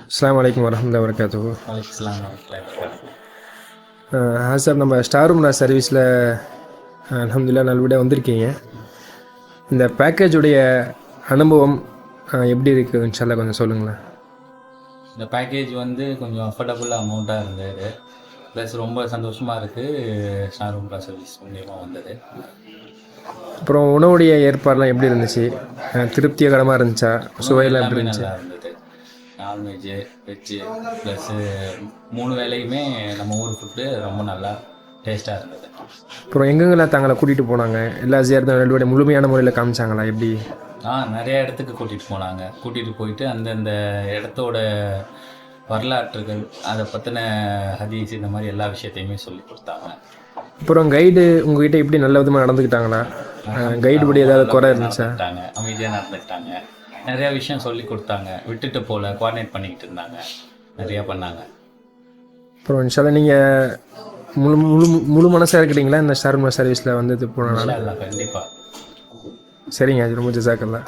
அஸ்ஸலாமு அலைக்கும் வரஹ்மத்துல்லாஹி வபரகாத்துஹு. வலைக்கம் வரமத்துல்லாஹி வபரகாத்துஹு. சார், நம்ம ஸ்டார் ரூம் சர்வீஸில் அல்ஹம்துலில்லாஹ் நல்லபடியாக வந்திருக்கீங்க. இந்த பேக்கேஜுடைய அனுபவம் எப்படி இருக்குது இன்ஷால்லா கொஞ்சம் சொல்லுங்களேன். இந்த பேக்கேஜ் வந்து கொஞ்சம் அஃபோர்டபுள் அமௌண்ட்டாக இருந்தது. ப்ளஸ் ரொம்ப சந்தோஷமாக இருக்குது ஸ்டார் ரூம் சர்வீஸ் மூலியமாக வந்தது. அப்புறம் உணவுடைய ஏற்பாடெலாம் எப்படி இருந்துச்சு? திருப்திகரமாக இருந்துச்சா? சுவையெல்லாம் எப்படி எல்லாமே இருந்துச்சு? நல்லா இருந்தது. நான்வெஜ்ஜு, வெஜ்ஜு ப்ளஸ்ஸு 3 வேளையுமே நம்ம ஊர் ஃபுட்டு ரொம்ப நல்லா டேஸ்ட்டாக இருந்தது. அப்புறம் எங்கெங்கெல்லாம் தாங்களை கூட்டிகிட்டு போனாங்க? எல்லா ஜியாரத்தும் நல்லபடியாக முழுமையான முறையில் காமிச்சாங்களா எப்படி? நிறைய இடத்துக்கு கூட்டிகிட்டு போனாங்க. கூட்டிகிட்டு போயிட்டு அந்தந்த இடத்தோட வரலாற்றுகள், அதை பற்றின ஹதீஸ், இந்த மாதிரி எல்லா விஷயத்தையுமே சொல்லி கொடுத்தாங்க. அப்புறம் கைடு உங்ககிட்ட எப்படி நல்ல விதமாக நடந்துக்கிட்டாங்களா? கைடு படி ஏதாவது குறை இருந்துச்சா? அமைதியாக நடந்துக்கிட்டாங்க. நிறையா விஷயம் சொல்லி கொடுத்தாங்க. விட்டுட்டு போகல, கோஆர்டினேட் பண்ணிக்கிட்டு இருந்தாங்க. நிறையா பண்ணாங்க. அப்புறம் இன்ஷால்லா நீங்கள் முழு முழு முழு மனசாக இருக்கிறீங்களா இந்த ஸ்டார் ரூம் சர்வீஸில் வந்து போனால? கண்டிப்பாக. சரிங்க, அது ரொம்ப ஜஸாக்கல்லா.